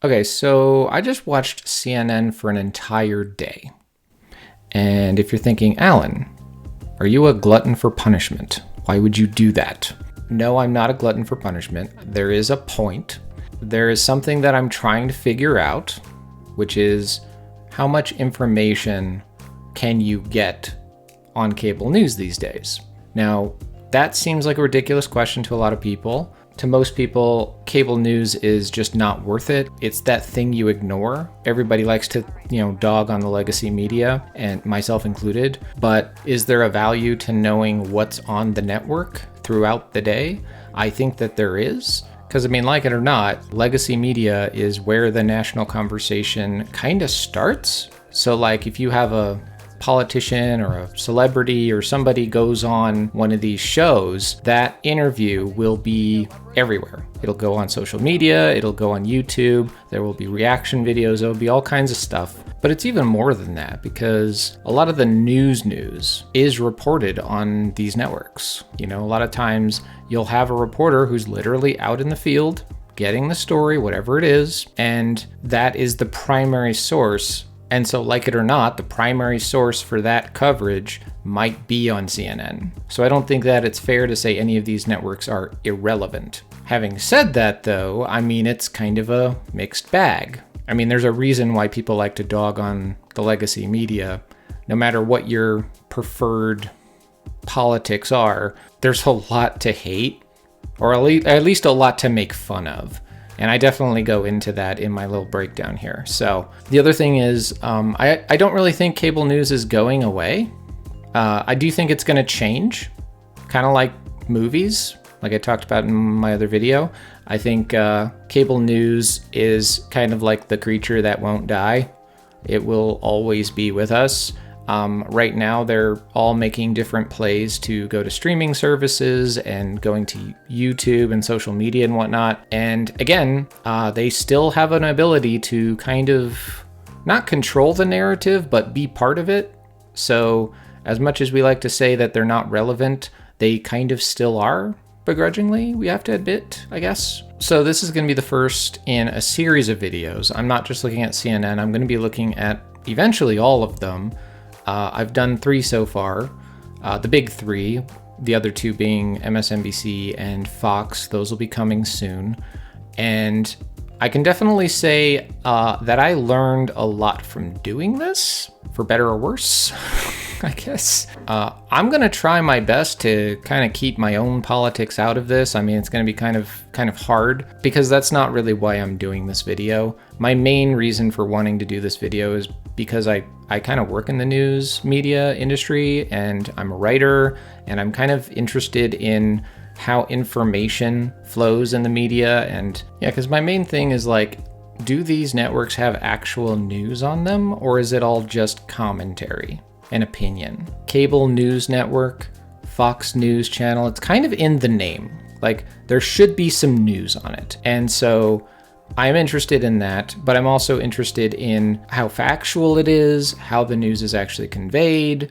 Okay, so I just watched CNN for an entire day. And if you're thinking, Alan, are you a glutton for punishment? Why would you do that? No, I'm not a glutton for punishment. There is a point. There is something that I'm trying to figure out, which is how much information can you get on cable news these days? Now, that seems like a ridiculous question to a lot of people. To most people, cable news is just not worth it. It's that thing you ignore. Everybody likes to, dog on the legacy media, and myself included. But is there a value to knowing what's on the network throughout the day? I think that there is. Because, like it or not, legacy media is where the national conversation kind of starts. So, like, if you have a politician or a celebrity or somebody goes on one of these shows, that interview will be everywhere. It'll go on social media, it'll go on YouTube, there will be reaction videos, there will be all kinds of stuff. But it's even more than that, because a lot of the news is reported on these networks. A lot of times you'll have a reporter who's literally out in the field getting the story, whatever it is, and that is the primary source. And so, like it or not, the primary source for that coverage might be on CNN. So I don't think that it's fair to say any of these networks are irrelevant. Having said that, though, it's kind of a mixed bag. There's a reason why people like to dog on the legacy media. No matter what your preferred politics are, there's a lot to hate, or at least a lot to make fun of. And I definitely go into that in my little breakdown here. So the other thing is, I don't really think cable news is going away. I do think it's going to change, kind of like movies, like I talked about in my other video. I think cable news is kind of like the creature that won't die. It will always be with us. Right now, they're all making different plays to go to streaming services and going to YouTube and social media and whatnot. And again, they still have an ability to kind of not control the narrative, but be part of it. So as much as we like to say that they're not relevant, they kind of still are, begrudgingly, we have to admit, I guess. So this is going to be the first in a series of videos. I'm not just looking at CNN. I'm going to be looking at eventually all of them. I've done 3 so far, the big 3, the other 2 being MSNBC and Fox. Those will be coming soon. And I can definitely say that I learned a lot from doing this, for better or worse, I guess. I'm going to try my best to kind of keep my own politics out of this. It's going to be kind of hard, because that's not really why I'm doing this video. My main reason for wanting to do this video is because I kind of work in the news media industry, and I'm a writer, and I'm kind of interested in how information flows in the media. And yeah, because my main thing is like, do these networks have actual news on them, or is it all just commentary and opinion? Cable news network, Fox News channel, it's kind of in the name. Like, there should be some news on it. And so I'm interested in that, but I'm also interested in how factual it is, how the news is actually conveyed,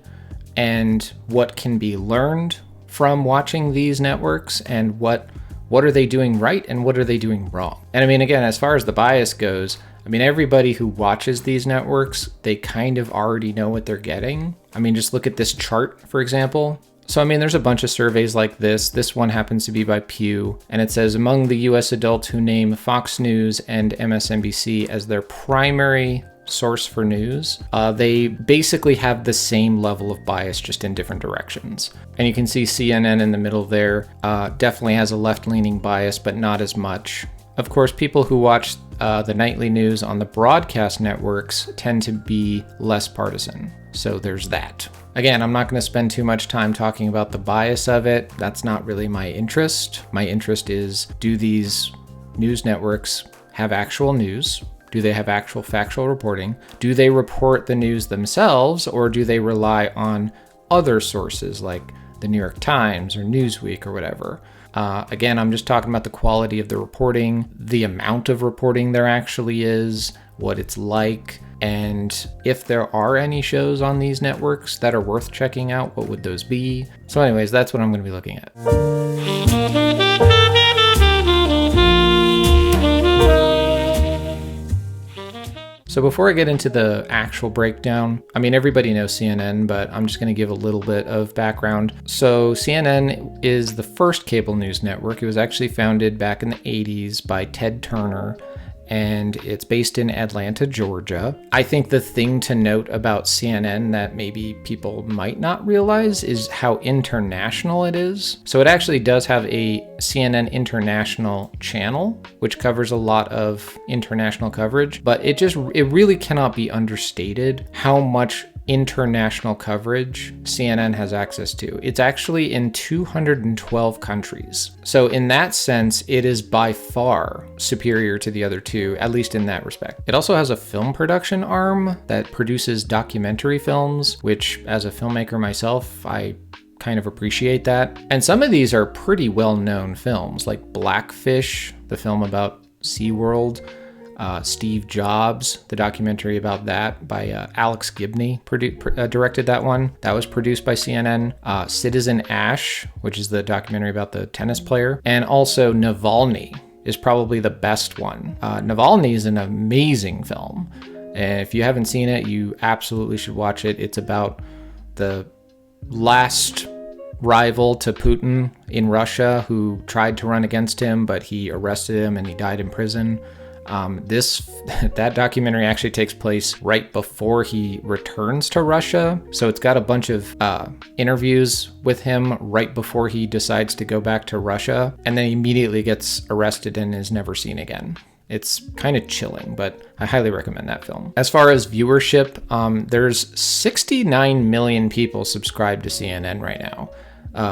and what can be learned from watching these networks, and what are they doing right and what are they doing wrong. And again, as far as the bias goes, everybody who watches these networks, they kind of already know what they're getting. Just look at this chart, for example. So, there's a bunch of surveys like this. This one happens to be by Pew, and it says among the US adults who name Fox News and MSNBC as their primary source for news, they basically have the same level of bias, just in different directions. And you can see CNN in the middle there definitely has a left-leaning bias, but not as much. Of course, people who watch the nightly news on the broadcast networks tend to be less partisan. So there's that. Again, I'm not going to spend too much time talking about the bias of it. That's not really my interest. My interest is, do these news networks have actual news? Do they have actual factual reporting? Do they report the news themselves, or do they rely on other sources like the New York Times or Newsweek or whatever? Again, I'm just talking about the quality of the reporting, the amount of reporting there actually is, what it's like, and if there are any shows on these networks that are worth checking out, what would those be? So anyways, that's what I'm going to be looking at. So before I get into the actual breakdown, I mean, everybody knows CNN, but I'm just going to give a little bit of background. So CNN is the first cable news network. It was actually founded back in the 80s by Ted Turner, and it's based in Atlanta, Georgia. I think the thing to note about CNN that maybe people might not realize is how international it is. So it actually does have a CNN International channel, which covers a lot of international coverage, but it really cannot be understated how much international coverage CNN has access to. It's actually in 212 countries. So in that sense, it is by far superior to the other two, at least in that respect. It also has a film production arm that produces documentary films, which as a filmmaker myself, I kind of appreciate that. And some of these are pretty well-known films, like Blackfish, the film about SeaWorld, Steve Jobs, the documentary about that by Alex Gibney directed that one. That was produced by CNN. Citizen Ash, which is the documentary about the tennis player. And also Navalny is probably the best one. Navalny is an amazing film. And if you haven't seen it, you absolutely should watch it. It's about the last rival to Putin in Russia who tried to run against him, but he arrested him and he died in prison. That documentary actually takes place right before he returns to Russia. So it's got a bunch of interviews with him right before he decides to go back to Russia, and then he immediately gets arrested and is never seen again. It's kind of chilling, but I highly recommend that film. As far as viewership, there's 69 million people subscribed to CNN right now.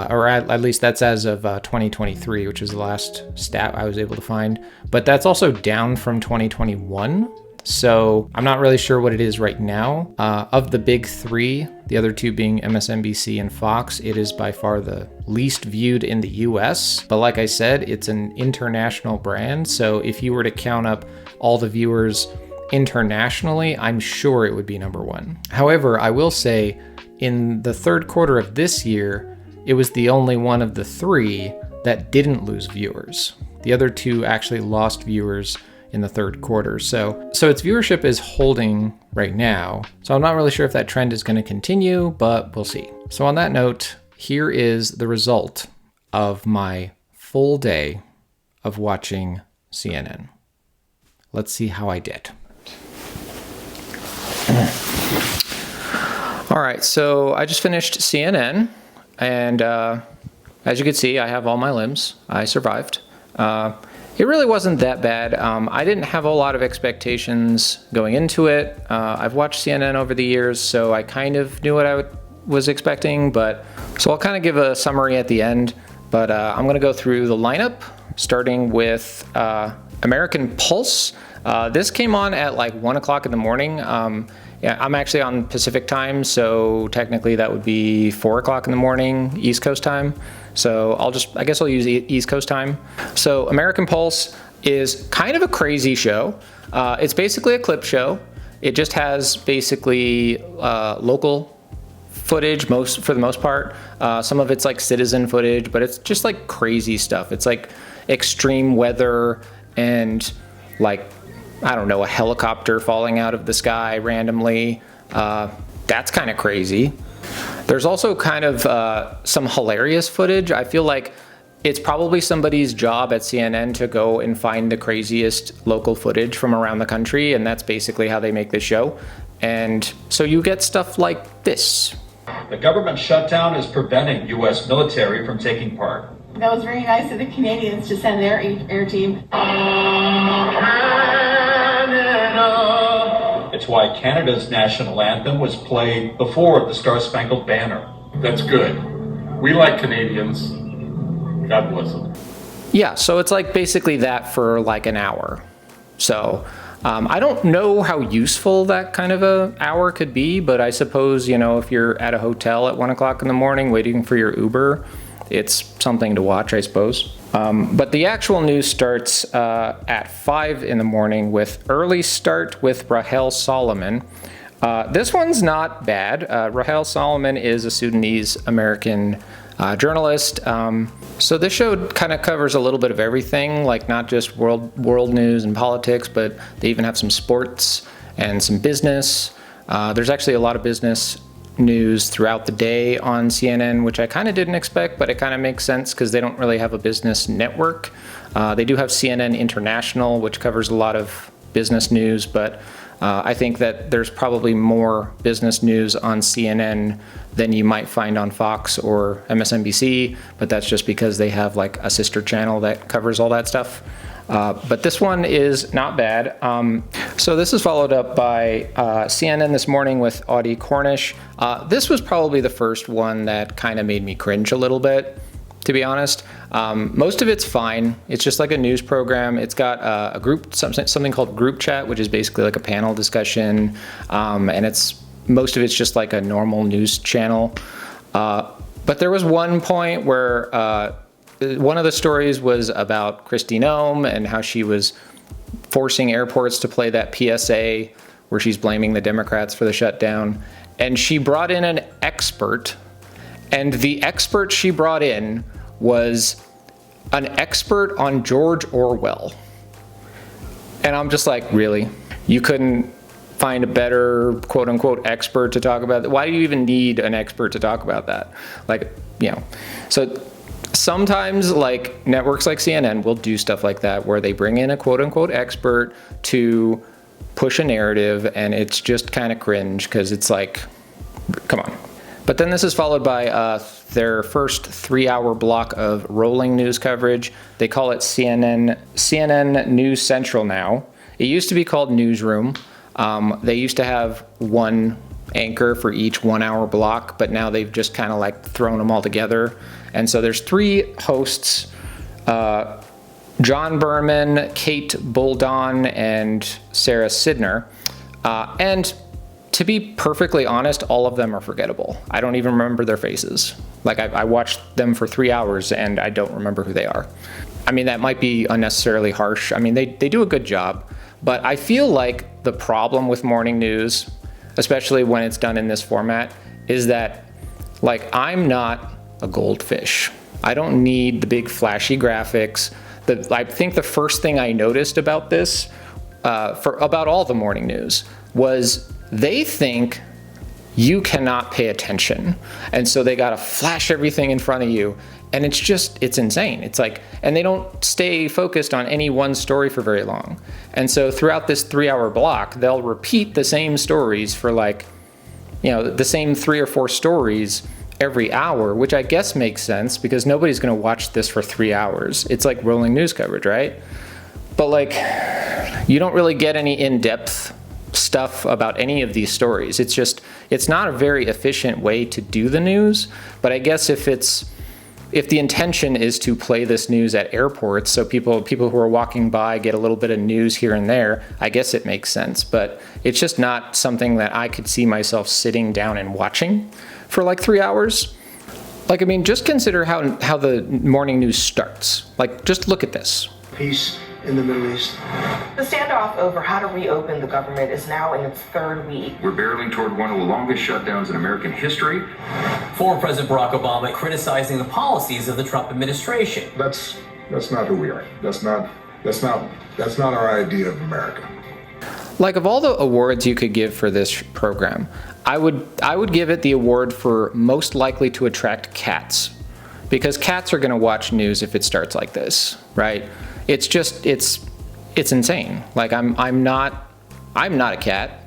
Or at least that's as of 2023, which is the last stat I was able to find. But that's also down from 2021. So I'm not really sure what it is right now. Of the big three, the other two being MSNBC and Fox, it is by far the least viewed in the US. But like I said, it's an international brand. So if you were to count up all the viewers internationally, I'm sure it would be number one. However, I will say in the third quarter of this year, it was the only one of the three that didn't lose viewers. The other two actually lost viewers in the third quarter. So its viewership is holding right now. So I'm not really sure if that trend is going to continue, but we'll see. So on that note, here is the result of my full day of watching CNN. Let's see how I did. All right, so I just finished CNN. And as you can see, I have all my limbs. I survived. It really wasn't that bad. I didn't have a lot of expectations going into it. I've watched CNN over the years, so I kind of knew what I was expecting. So I'll kind of give a summary at the end. But I'm going to go through the lineup, starting with American Pulse. This came on at like 1 o'clock in the morning. Yeah, I'm actually on Pacific time, so technically that would be 4 o'clock in the morning, East Coast time. So I guess I'll use East Coast time. So American Pulse is kind of a crazy show. It's basically a clip show. It just has basically local footage for the most part. Some of it's like citizen footage, but it's just like crazy stuff. It's like extreme weather and like, I don't know, a helicopter falling out of the sky randomly. That's kind of crazy. There's also kind of some hilarious footage. I feel like it's probably somebody's job at CNN to go and find the craziest local footage from around the country, and that's basically how they make the show. And so you get stuff like this. The government shutdown is preventing U.S. military from taking part. That was very nice of the Canadians to send their air team. It's why Canada's national anthem was played before the Star-Spangled Banner. That's good. We like Canadians. God bless them. Yeah, so it's like basically that for like an hour. So I don't know how useful that kind of a hour could be, but I suppose, if you're at a hotel at 1 o'clock in the morning waiting for your Uber, it's something to watch, I suppose. But the actual news starts at 5 in the morning with Early Start with Rahel Solomon. This one's not bad. Rahel Solomon is a Sudanese-American journalist. So this show kind of covers a little bit of everything, like not just world news and politics, but they even have some sports and some business. There's actually a lot of business news throughout the day on CNN, which I kind of didn't expect, but it kind of makes sense because they don't really have a business network. They do have CNN International, which covers a lot of business news, but I think that there's probably more business news on CNN than you might find on Fox or MSNBC, but that's just because they have like a sister channel that covers all that stuff. But this one is not bad. So this is followed up by CNN This Morning with Audie Cornish. This was probably the first one that kind of made me cringe a little bit, to be honest. Most of it's fine. It's just like a news program. It's got a group, something called group chat, which is basically like a panel discussion. And most of it's just like a normal news channel. But there was one point where one of the stories was about Kristi Noem and how she was forcing airports to play that PSA where she's blaming the Democrats for the shutdown. And she brought in an expert, and the expert she brought in was an expert on George Orwell. And I'm just like, really? You couldn't find a better quote unquote expert to talk about that? Why do you even need an expert to talk about that? Like, so sometimes like networks like CNN will do stuff like that where they bring in a quote unquote expert to push a narrative, and it's just kind of cringe because it's like, come on. But then this is followed by their first 3-hour block of rolling news coverage. They call it CNN News Central now. It used to be called Newsroom. They used to have one anchor for each 1-hour block, but now they've just kind of like thrown them all together. And so there's 3 hosts, John Berman, Kate Buldon, and Sarah Sidner. And to be perfectly honest, all of them are forgettable. I don't even remember their faces. Like I watched them for 3 hours and I don't remember who they are. I mean, that might be unnecessarily harsh. I mean, they do a good job, but I feel like the problem with morning news, especially when it's done in this format, is that like I'm not a goldfish. I don't need the big flashy graphics. I think the first thing I noticed about this, about all the morning news, was they think you cannot pay attention. And so they gotta flash everything in front of you. And it's insane. It's like, and they don't stay focused on any one story for very long. And so throughout this 3-hour block, they'll repeat the same stories for like, the same 3 or 4 stories every hour, which I guess makes sense because nobody's gonna watch this for 3 hours. It's like rolling news coverage, right? But like, you don't really get any in-depth stuff about any of these stories. It's not a very efficient way to do the news, but I guess if the intention is to play this news at airports, so people who are walking by get a little bit of news here and there, I guess it makes sense, but it's just not something that I could see myself sitting down and watching for like 3 hours. Like, I mean, just consider how the morning news starts. Like, just look at this. Peace in the Middle East. The standoff over how to reopen the government is now in its 3rd week. We're barreling toward one of the longest shutdowns in American history. Former President Barack Obama criticizing the policies of the Trump administration. That's not who we are. That's not our idea of America. Like, of all the awards you could give for this program, I would give it the award for most likely to attract cats, because cats are going to watch news if it starts like this, right? It's insane. Like I'm not a cat.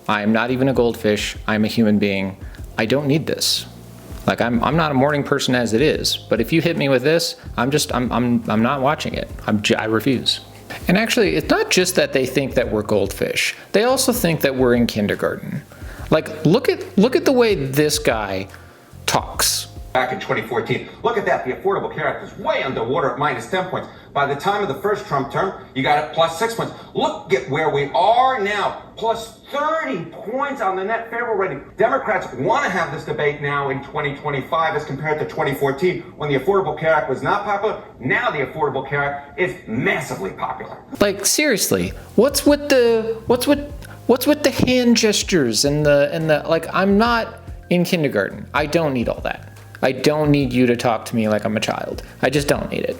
I'm not even a goldfish. I'm a human being. I don't need this. Like I'm not a morning person as it is. But if you hit me with this, I'm not watching it. I refuse. And actually, it's not just that they think that we're goldfish. They also think that we're in kindergarten. Like look at the way this guy talks. Back in 2014, look at that. The Affordable Care Act was way underwater at -10 points. By the time of the first Trump term, you got it +6 points. Look at where we are now, +30 points on the net favorable rating. Democrats want to have this debate now in 2025 as compared to 2014 when the Affordable Care Act was not popular. Now the Affordable Care Act is massively popular. Like seriously, what's with the hand gestures and the like? I'm not in kindergarten. I don't need all that. I don't need you to talk to me like I'm a child. I just don't need it.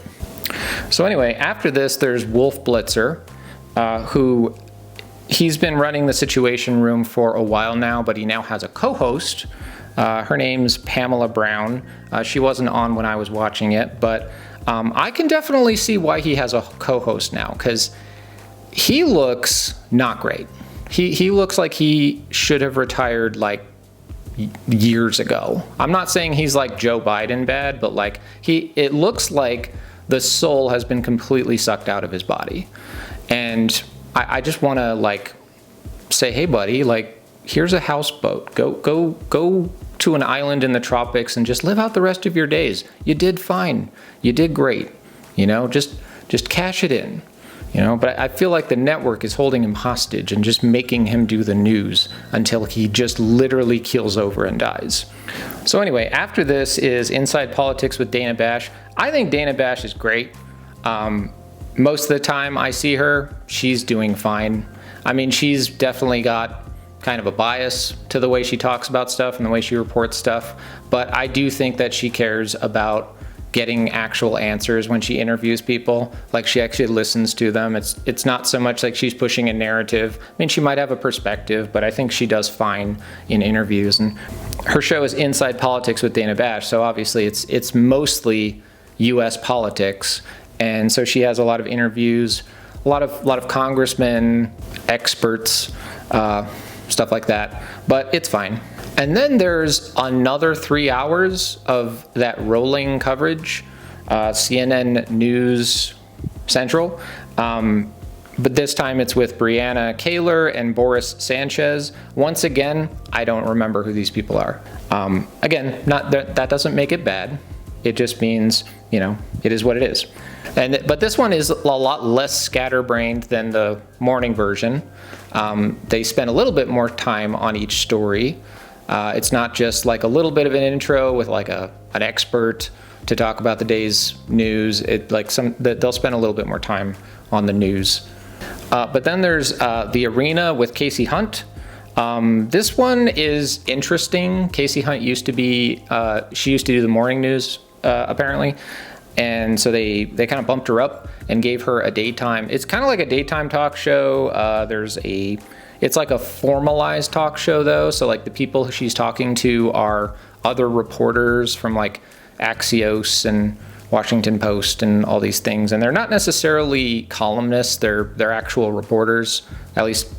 So anyway, after this, there's Wolf Blitzer, who he's been running the Situation Room for a while now, but he now has a co-host. Her name's Pamela Brown. She wasn't on when I was watching it, but I can definitely see why he has a co-host now, because he looks not great. He looks like he should have retired like years ago. I'm not saying he's like Joe Biden bad, but like it looks like the soul has been completely sucked out of his body. And I just want to like say, hey buddy, like here's a houseboat. Go to an island in the tropics and just live out the rest of your days. You did fine. You did great. You know, just cash it in. You know, but I feel like the network is holding him hostage and just making him do the news until he just literally keels over and dies. So anyway, after this is Inside Politics with Dana Bash. I think Dana Bash is great. Most of the time I see her, she's doing fine. I mean, she's definitely got kind of a bias to the way she talks about stuff and the way she reports stuff, but I do think that she cares about getting actual answers when she interviews people. Like, she actually listens to them. It's not so much like she's pushing a narrative. I mean, she might have a perspective, but I think she does fine in interviews. And her show is Inside Politics with Dana Bash, so obviously it's mostly US politics. And so she has a lot of interviews, a lot of congressmen, experts, stuff like that, but it's fine. And then there's another 3 hours of that rolling coverage, CNN News Central. But this time it's with Breonna Taylor and Boris Sanchez. Once again, I don't remember who these people are. Again, that doesn't make it bad. It just means, you know, it is what it is. But this one is a lot less scatterbrained than the morning version. They spend a little bit more time on each story. It's not just like a little bit of an intro with like an expert to talk about the day's news. They'll spend a little bit more time on the news. But then there's The Arena with Casey Hunt. This one is interesting. Casey Hunt used to do the morning news apparently. And so they kind of bumped her up and gave her a daytime. It's kind of like a daytime talk show. It's like a formalized talk show though. So like the people she's talking to are other reporters from like Axios and Washington Post and all these things. And they're not necessarily columnists. They're actual reporters. At least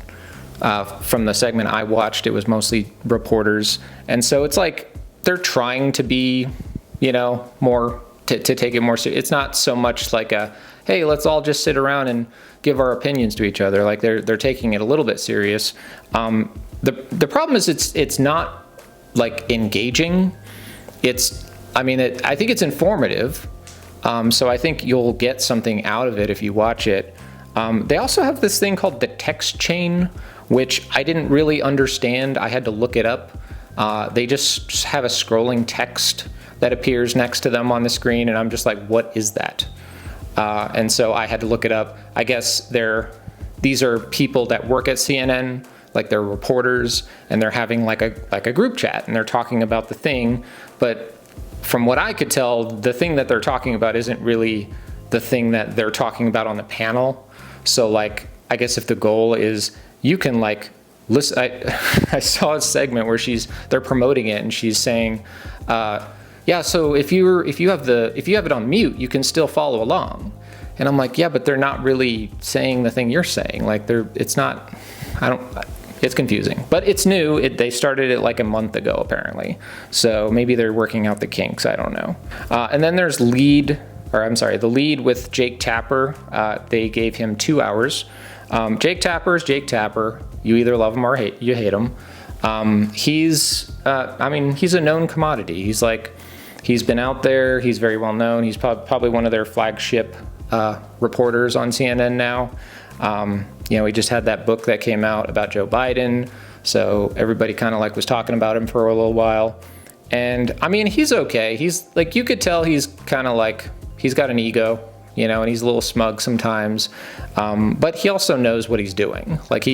from the segment I watched, it was mostly reporters. And so it's like they're trying to be, you know, more to take it more serious. It's not so much like a, hey, let's all just sit around and give our opinions to each other. Like they're taking it a little bit serious. The problem is it's not like engaging. I think it's informative. So I think you'll get something out of it if you watch it. They also have this thing called the text chain, which I didn't really understand. I had to look it up. They just have a scrolling text that appears next to them on the screen, and I'm just like, what is that? And so I had to look it up. I guess these are people that work at CNN, like they're reporters, and they're having like a group chat, and they're talking about the thing. But from what I could tell, the thing that they're talking about isn't really the thing that they're talking about on the panel. So like, I guess if the goal is you can like listen, I saw a segment where they're promoting it, and she's saying, yeah, so if you have it on mute, you can still follow along. And I'm like, yeah, but they're not really saying the thing you're saying. Like it's confusing, but it's new. They started it like a month ago, apparently. So maybe they're working out the kinks. I don't know. And then there's the lead with Jake Tapper. They gave him 2 hours. Jake Tapper is Jake Tapper. You either love him or you hate him. He's a known commodity. He's been out there. He's very well known. He's probably one of their flagship reporters on CNN now. He just had that book that came out about Joe Biden. So everybody kind of like was talking about him for a little while. And I mean, he's okay. He's like, you could tell he's kind of like, he's got an ego, you know, and he's a little smug sometimes. But he also knows what he's doing. Like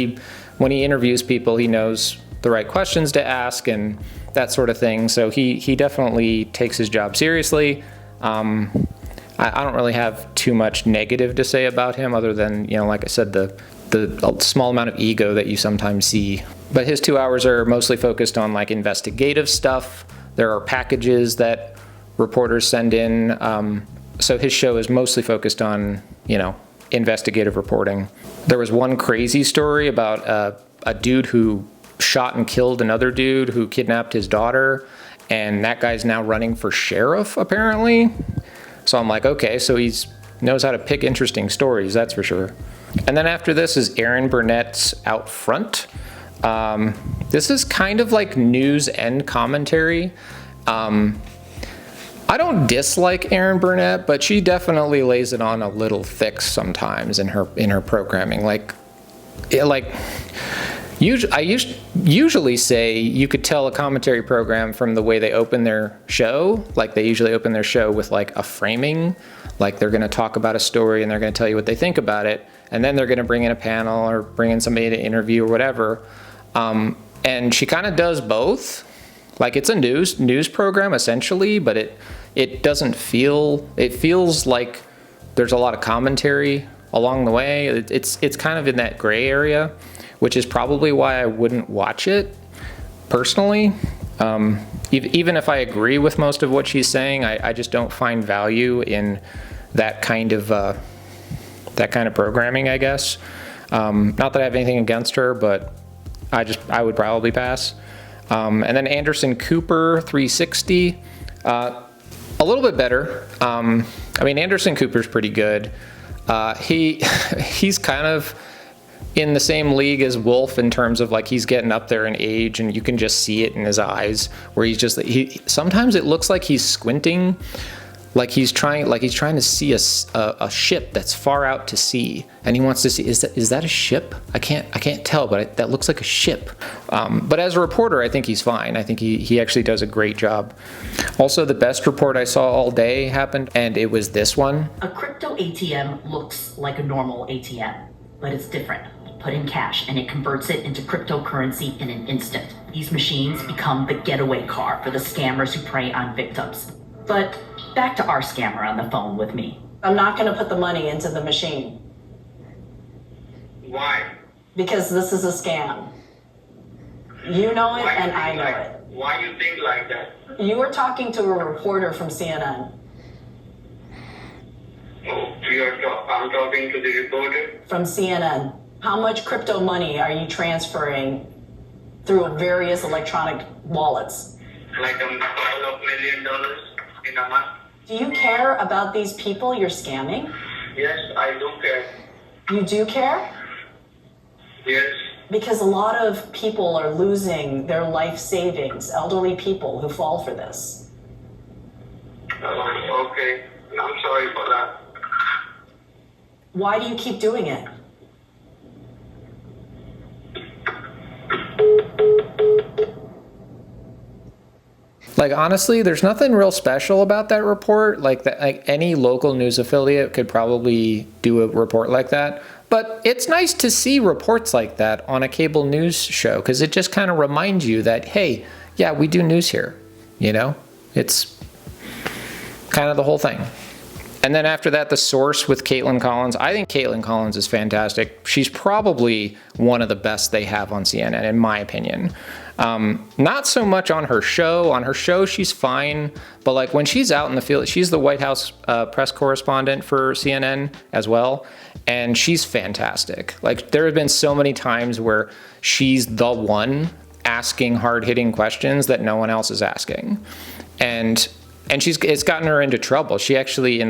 when he interviews people, he knows the right questions to ask and that sort of thing. So he definitely takes his job seriously. I don't really have too much negative to say about him other than, you know, like I said, the small amount of ego that you sometimes see. But his 2 hours are mostly focused on like investigative stuff. There are packages that reporters send in. So his show is mostly focused on, investigative reporting. There was one crazy story about a dude who shot and killed another dude who kidnapped his daughter, and that guy's now running for sheriff, apparently. So I'm like, okay, so he's knows how to pick interesting stories, that's for sure. And then after this is Aaron Burnett's Out Front. This is kind of like news and commentary. I don't dislike Aaron Burnett, but she definitely lays it on a little thick sometimes in her programming. I usually say you could tell a commentary program from the way they open their show. Like they usually open their show with like a framing, like they're going to talk about a story and they're going to tell you what they think about it, and then they're going to bring in a panel or bring in somebody to interview or whatever. And she kind of does both. Like it's a news program essentially, but it doesn't feel, it feels like there's a lot of commentary along the way. It's kind of in that gray area, which is probably why I wouldn't watch it personally. Even if I agree with most of what she's saying, I just don't find value in that kind of programming, I guess. Not that I have anything against her, but I would probably pass. And then Anderson Cooper 360, a little bit better. Anderson Cooper's pretty good. He's kind of in the same league as Wolf in terms of like he's getting up there in age, and you can just see it in his eyes where sometimes it looks like he's squinting, like he's trying to see a ship that's far out to sea, and he wants to see, is that a ship? I can't tell, but that looks like a ship. But as a reporter, I think he's fine. I think he actually does a great job. Also, the best report I saw all day happened, and it was this one. A crypto ATM looks like a normal ATM, but it's different. Put in cash and it converts it into cryptocurrency in an instant. These machines become the getaway car for the scammers who prey on victims. But back to our scammer on the phone with me. I'm not going to put the money into the machine. Why? Because this is a scam. You know it and I know it. Why you think like that? You were talking to a reporter from CNN. Oh, I'm talking to the reporter? From CNN. How much crypto money are you transferring through various electronic wallets? Like $1 million in a month. Do you care about these people you're scamming? Yes, I do care. You do care? Yes. Because a lot of people are losing their life savings, elderly people who fall for this. Okay, I'm sorry for that. Why do you keep doing it? Like, honestly, there's nothing real special about that report. Like any local news affiliate could probably do a report like that. But it's nice to see reports like that on a cable news show, because it just kind of reminds you that, hey, yeah, we do news here. It's kind of the whole thing. And then after that, The Source with Caitlin Collins. I think Caitlin Collins is fantastic. She's probably one of the best they have on CNN, in my opinion. Not so much on her show. On her show, she's fine. But like when she's out in the field, she's the White House press correspondent for CNN as well. And she's fantastic. Like there have been so many times where she's the one asking hard-hitting questions that no one else is asking. And it's gotten her into trouble. She actually, in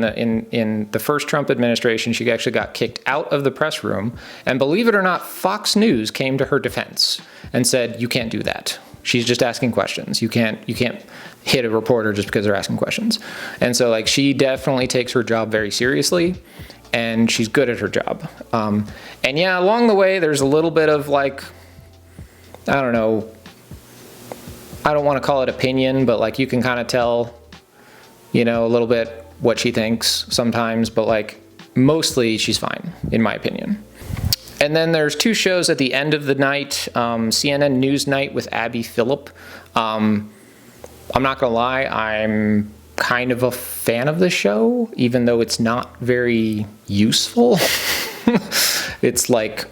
the first Trump administration, she actually got kicked out of the press room. And believe it or not, Fox News came to her defense and said, "You can't do that. She's just asking questions. You can't hit a reporter just because they're asking questions." And so, like, she definitely takes her job very seriously, and she's good at her job. And yeah, along the way, there's a little bit of like, I don't know. I don't want to call it opinion, but like you can kind of tell, a little bit what she thinks sometimes, but like mostly she's fine, in my opinion. And then there's two shows at the end of the night, CNN News Night with Abby Phillip. I'm not gonna lie, I'm kind of a fan of the show, even though it's not very useful. It's like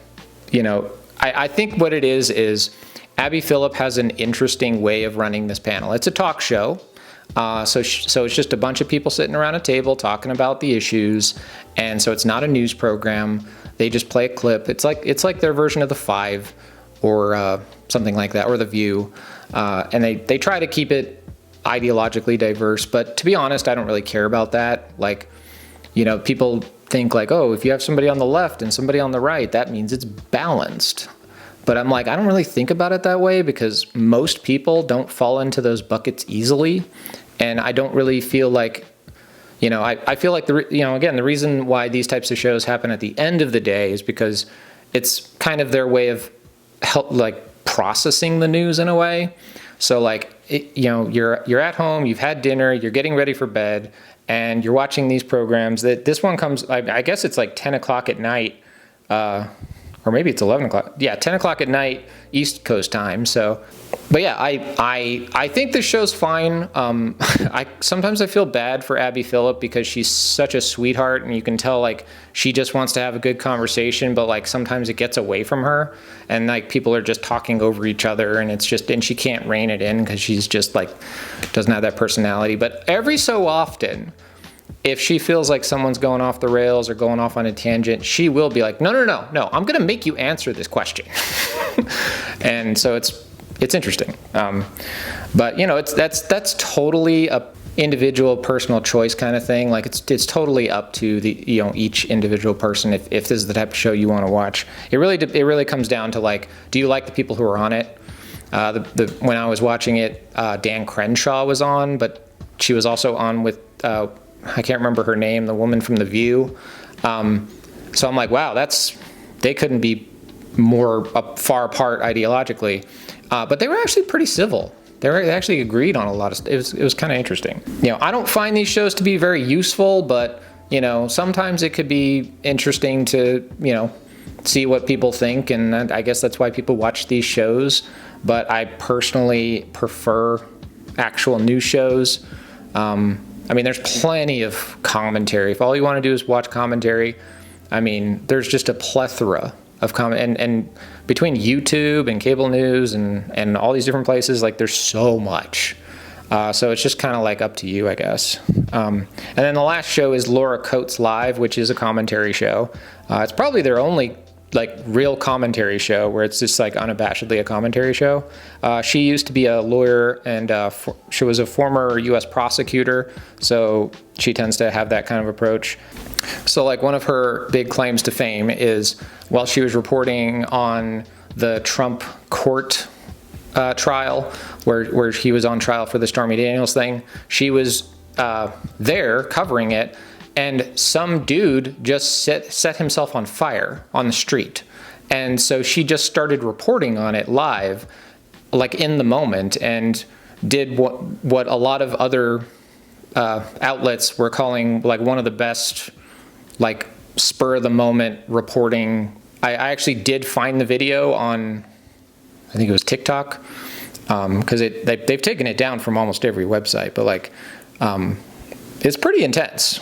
I think what it is Abby Phillip has an interesting way of running this panel. It's a talk show. So it's just a bunch of people sitting around a table talking about the issues. And so it's not a news program. They just play a clip. It's like their version of The Five or something like that, or The View. And they try to keep it ideologically diverse. But to be honest, I don't really care about that. Like, people think like, oh, if you have somebody on the left and somebody on the right, that means it's balanced. But I'm like, I don't really think about it that way because most people don't fall into those buckets easily. And I don't really feel like, I feel like, again, the reason why these types of shows happen at the end of the day is because it's kind of their way of processing the news in a way. So like, you're at home, you've had dinner, you're getting ready for bed, and you're watching these programs. This one comes, I guess it's like 10 o'clock at night, or maybe it's 11 o'clock. Yeah, 10 o'clock at night, East Coast time. So, but yeah, I think this show's fine. Sometimes I feel bad for Abby Phillip because she's such a sweetheart, and you can tell like she just wants to have a good conversation, but like sometimes it gets away from her, and like people are just talking over each other, and and she can't rein it in because she's just like doesn't have that personality. But every so often, if she feels like someone's going off the rails or going off on a tangent, she will be like, no, I'm going to make you answer this question. And so it's interesting. But that's totally a individual personal choice kind of thing. Like it's totally up to each individual person. If this is the type of show you want to watch, it really comes down to like, do you like the people who are on it? When I was watching it, Dan Crenshaw was on, but she was also on with, I can't remember her name, the woman from The View. So I'm like, wow, they couldn't be more far apart ideologically. But they were actually pretty civil. They actually agreed on a lot of stuff. It was kind of interesting. I don't find these shows to be very useful, but sometimes it could be interesting to see what people think, and I guess that's why people watch these shows. But I personally prefer actual news shows. There's plenty of commentary. If all you want to do is watch commentary, there's just a plethora of and between YouTube and cable news and all these different places, like there's so much. So it's just kind of like up to you, I guess. And then the last show is Laura Coates Live, which is a commentary show. It's probably their only like real commentary show where it's just like unabashedly a commentary show. She used to be a lawyer, and she was a former U.S. prosecutor, so she tends to have that kind of approach. So like one of her big claims to fame is while she was reporting on the Trump court trial, where he was on trial for the Stormy Daniels thing, she was there covering it, and some dude just set himself on fire on the street. And so she just started reporting on it live, like in the moment, and did what a lot of other outlets were calling like one of the best like spur of the moment reporting. I actually did find the video on, I think it was TikTok, because they've taken it down from almost every website, but like it's pretty intense.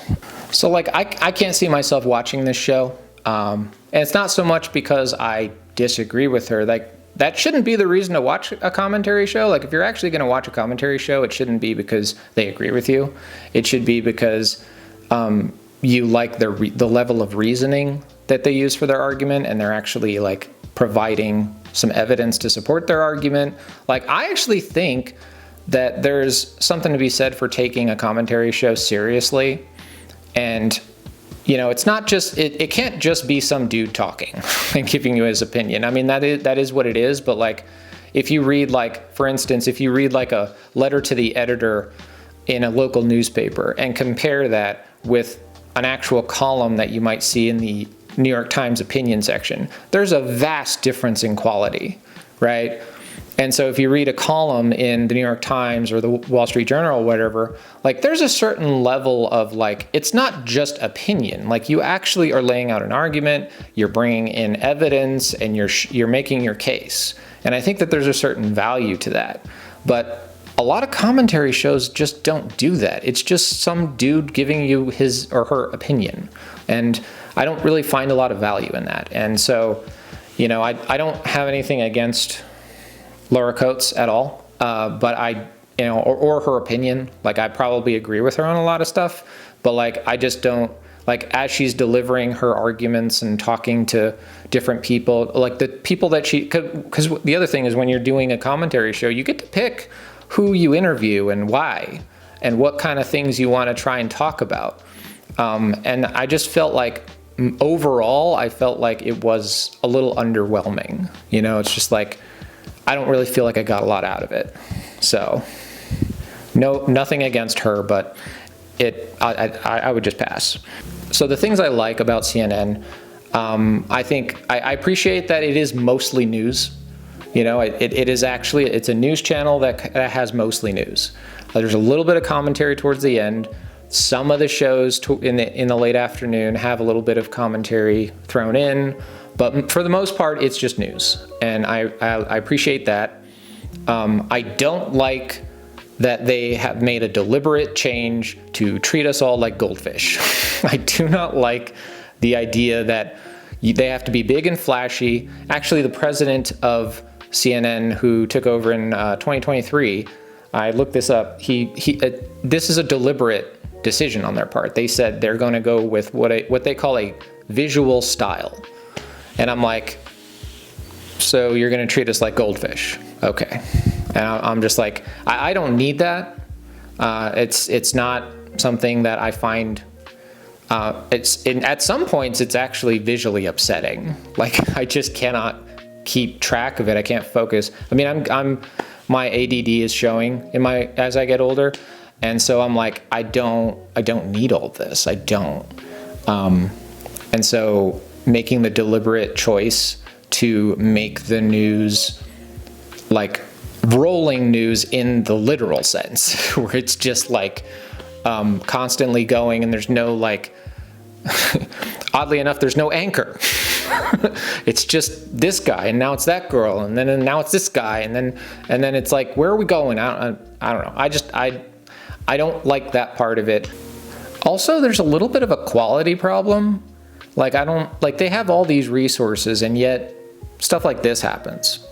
So like I can't see myself watching this show, and it's not so much because I disagree with her. Like that shouldn't be the reason to watch a commentary show. Like if you're actually going to watch a commentary show, it shouldn't be because they agree with you. It should be because you like the level of reasoning that they use for their argument, and they're actually like providing some evidence to support their argument. Like I actually think that there's something to be said for taking a commentary show seriously. And, it's not just, it can't just be some dude talking and giving you his opinion. That is what it is. But like, if you read like, for instance, if you read like a letter to the editor in a local newspaper and compare that with an actual column that you might see in the New York Times opinion section, there's a vast difference in quality, right? And so if you read a column in the New York Times or the Wall Street Journal or whatever, like there's a certain level of like, it's not just opinion. Like you actually are laying out an argument, you're bringing in evidence, and you're making your case. And I think that there's a certain value to that. But a lot of commentary shows just don't do that. It's just some dude giving you his or her opinion. And I don't really find a lot of value in that. And so, You know, I don't have anything against Laura Coates at all, but or her opinion. Like, I probably agree with her on a lot of stuff, but like, I just don't, like, as she's delivering her arguments and talking to different people, like the people that because the other thing is, when you're doing a commentary show, you get to pick who you interview and why, and what kind of things you want to try and talk about. And I just felt like, overall, I felt like it was a little underwhelming. You know, it's just like, I don't really feel like I got a lot out of it. So, nothing against her, but I would just pass. So the things I like about CNN, I think I appreciate that it is mostly news. You know, it is actually, it's a news channel that has mostly news. There's a little bit of commentary towards the end. Some of the shows in the late afternoon have a little bit of commentary thrown in, but for the most part, it's just news, and I appreciate that. I don't like that they have made a deliberate change to treat us all like goldfish. I do not like the idea that they have to be big and flashy. Actually, the president of CNN, who took over in 2023, I looked this up. This is a deliberate decision on their part. They said they're going to go with what they call a visual style, and I'm like, so you're going to treat us like goldfish? Okay. And I'm just like, I don't need that. It's not something that I find. At some points, it's actually visually upsetting. Like, I just cannot keep track of it. I can't focus. I mean, my ADD is showing as I get older, and so I'm like, I don't need all this. I don't. And so making the deliberate choice to make the news like rolling news in the literal sense, where it's just like constantly going, and there's no, like, oddly enough, there's no anchor. It's just this guy, and now it's that girl, and now it's this guy, and then it's like, where are we going? I don't know. I don't like that part of it. Also, there's a little bit of a quality problem. Like, they have all these resources, and yet stuff like this happens.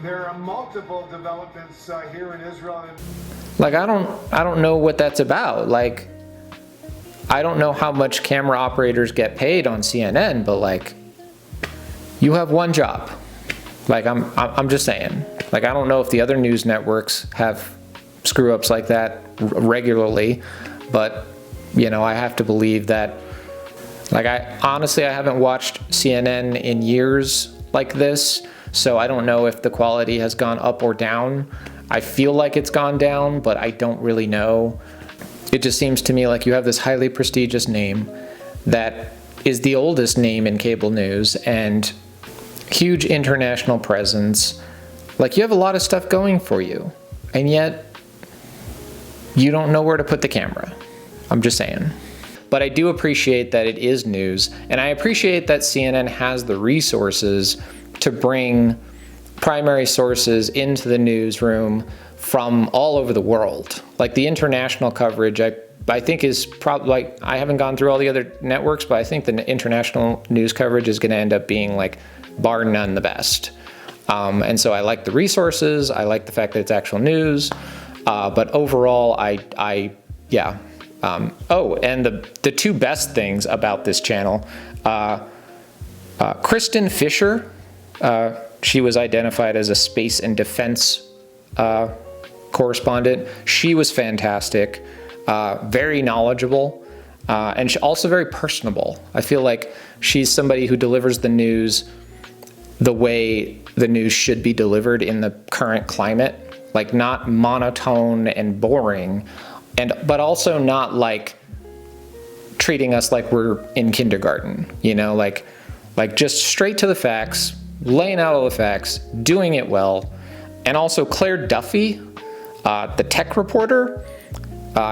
There are multiple developments here in Israel. Like, I don't know what that's about. Like, I don't know how much camera operators get paid on CNN, but like, you have one job. Like, I'm just saying. Like, I don't know if the other news networks have screw ups like that regularly, but you know, I have to believe that. Like, I haven't watched CNN in years like this. So I don't know if the quality has gone up or down. I feel like it's gone down, but I don't really know. It just seems to me like you have this highly prestigious name that is the oldest name in cable news and huge international presence. Like, you have a lot of stuff going for you, and yet you don't know where to put the camera. I'm just saying. But I do appreciate that it is news, and I appreciate that CNN has the resources to bring primary sources into the newsroom from all over the world. Like, the international coverage, I think is probably, like, I haven't gone through all the other networks, but I think the international news coverage is going to end up being, like, bar none the best. And so I like the resources. I like the fact that it's actual news. But overall, yeah. And the two best things about this channel, Kristen Fisher, she was identified as a space and defense correspondent. She was fantastic, very knowledgeable, and also very personable. I feel like she's somebody who delivers the news the way the news should be delivered in the current climate, like, not monotone and boring, but also not like treating us like we're in kindergarten, you know, like just straight to the facts, laying out all the facts, doing it well. And also Claire Duffy, the tech reporter,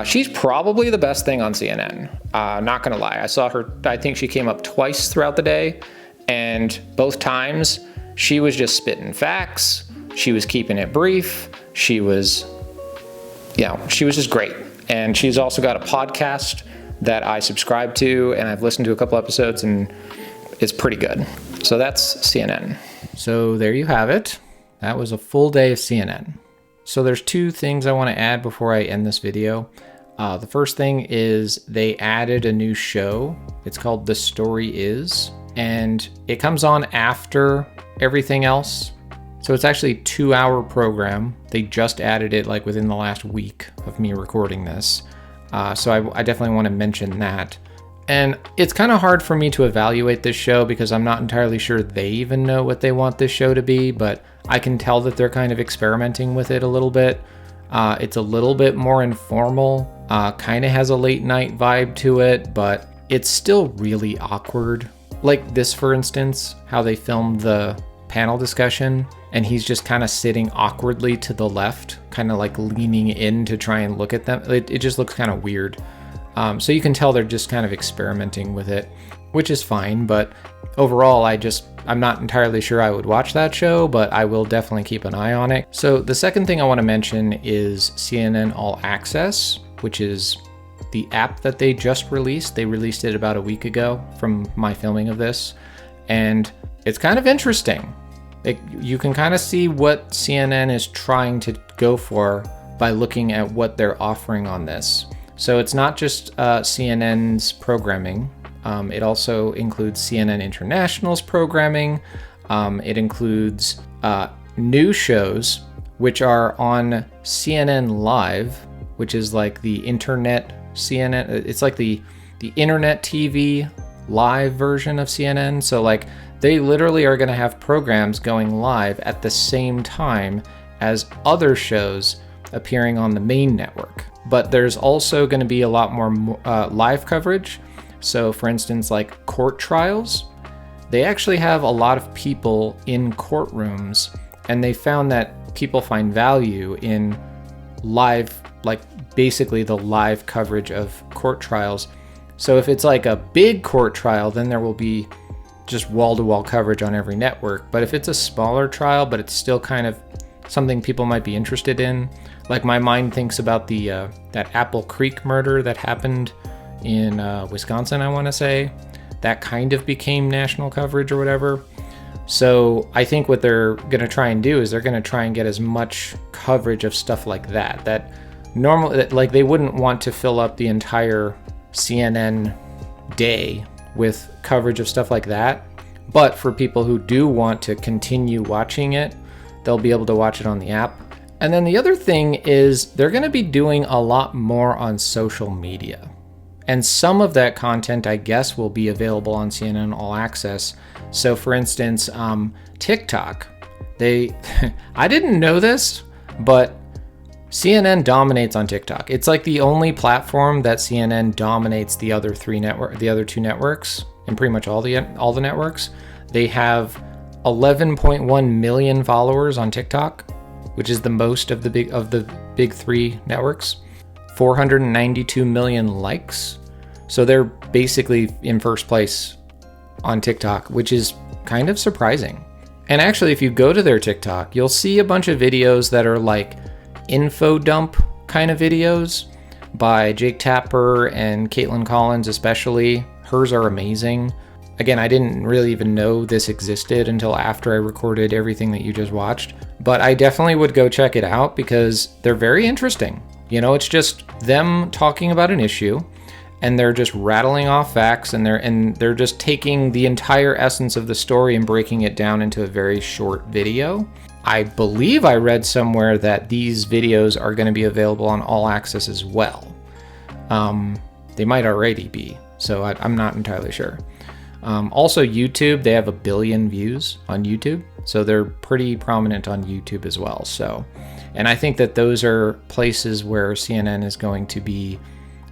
she's probably the best thing on CNN. Not gonna lie, I saw her, I think she came up twice throughout the day, and both times she was just spitting facts. She was keeping it brief. She was just great. And she's also got a podcast that I subscribe to, and I've listened to a couple episodes, and it's pretty good. So that's CNN. So there you have it. That was a full day of CNN. So there's two things I want to add before I end this video. The first thing is they added a new show. It's called The Story Is, and it comes on after everything else. So it's actually a 2-hour program. They just added it like within the last week of me recording this. So I definitely want to mention that. And it's kind of hard for me to evaluate this show because I'm not entirely sure they even know what they want this show to be, but I can tell that they're kind of experimenting with it a little bit. It's a little bit more informal, kind of has a late night vibe to it, but it's still really awkward. Like this, for instance, how they filmed the panel discussion, and he's just kind of sitting awkwardly to the left, kind of like leaning in to try and look at them. It just looks kind of weird. So you can tell they're just kind of experimenting with it, which is fine, but overall, I'm not entirely sure I would watch that show, but I will definitely keep an eye on it. So the second thing I want to mention is CNN All Access, which is the app that they just released. They released it about a week ago from my filming of this, and it's kind of interesting. You can kind of see what CNN is trying to go for by looking at what they're offering on this. So it's not just CNN's programming. It also includes CNN International's programming. It includes new shows, which are on CNN Live, which is like the internet CNN. It's like the internet TV live version of CNN. So like they literally are going to have programs going live at the same time as other shows appearing on the main network. But there's also going to be a lot more live coverage. So for instance, like court trials, they actually have a lot of people in courtrooms, and they found that people find value in live, like basically the live coverage of court trials. So if it's like a big court trial, then there will be just wall-to-wall coverage on every network. But if it's a smaller trial, but it's still kind of something people might be interested in, like my mind thinks about the that Apple Creek murder that happened in Wisconsin, I want to say. That kind of became national coverage or whatever. So I think what they're going to try and do is they're going to try and get as much coverage of stuff like that normally, like they wouldn't want to fill up the entire CNN day with coverage of stuff like that. But for people who do want to continue watching it, they'll be able to watch it on the app. And then the other thing is they're going to be doing a lot more on social media. And some of that content, I guess, will be available on CNN All Access. So for instance, TikTok, I didn't know this, but CNN dominates on TikTok. It's like the only platform that CNN dominates the other two networks, and pretty much all the networks. They have 11.1 million followers on TikTok, which is the most of the big three networks. 492 million likes. So they're basically in first place on TikTok, which is kind of surprising. And actually, if you go to their TikTok, you'll see a bunch of videos that are like info dump kind of videos by Jake Tapper and Caitlin Collins especially. Hers are amazing. Again, I didn't really even know this existed until after I recorded everything that you just watched, but I definitely would go check it out because they're very interesting. You know, it's just them talking about an issue, and they're just rattling off facts, and they're just taking the entire essence of the story and breaking it down into a very short video. I believe I read somewhere that these videos are going to be available on All Access as well. They might already be, so I'm not entirely sure. Also YouTube, they have 1 billion views on YouTube, so they're pretty prominent on YouTube as well. So, and I think that those are places where CNN is going to be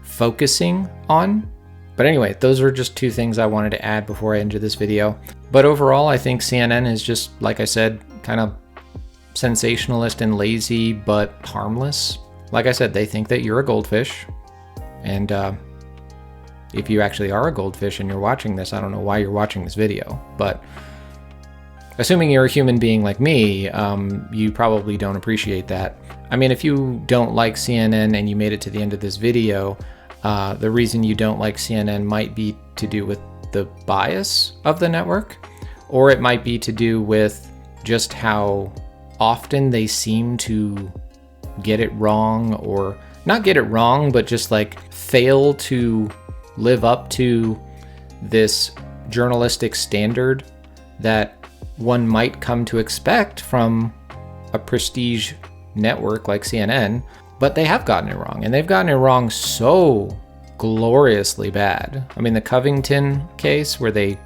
focusing on. But anyway, those are just two things I wanted to add before I ended this video. But overall, I think CNN is just, like I said, kind of sensationalist and lazy, but harmless. Like I said, they think that you're a goldfish, and if you actually are a goldfish and you're watching this, I don't know why you're watching this video, but assuming you're a human being like me, you probably don't appreciate that. I mean, if you don't like CNN and you made it to the end of this video, The reason you don't like CNN might be to do with the bias of the network, or it might be to do with just how often they seem to get it wrong, or not get it wrong, but just like fail to live up to this journalistic standard that one might come to expect from a prestige network like CNN, but they have gotten it wrong, and they've gotten it wrong so gloriously bad. I mean, the Covington case where they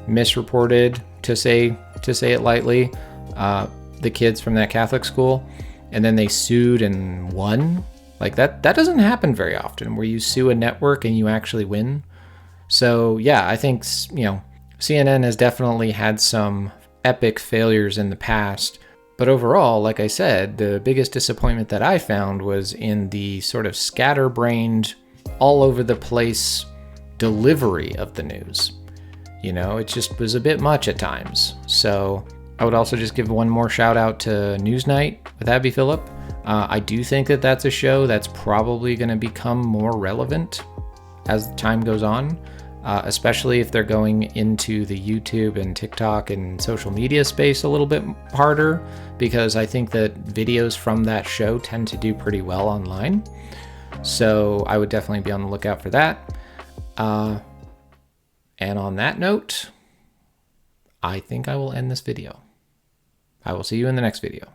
misreported, to say it lightly, the kids from that Catholic school, and then they sued and won. Like that doesn't happen very often, where you sue a network and you actually win. So yeah, I think, CNN has definitely had some epic failures in the past. But overall, like I said, the biggest disappointment that I found was in the sort of scatterbrained, all over the place delivery of the news. It just was a bit much at times. So I would also just give one more shout out to Newsnight with Abby Phillip. I do think that that's a show that's probably going to become more relevant as time goes on, especially if they're going into the YouTube and TikTok and social media space a little bit harder, because I think that videos from that show tend to do pretty well online. So I would definitely be on the lookout for that. And on that note, I think I will end this video. I will see you in the next video.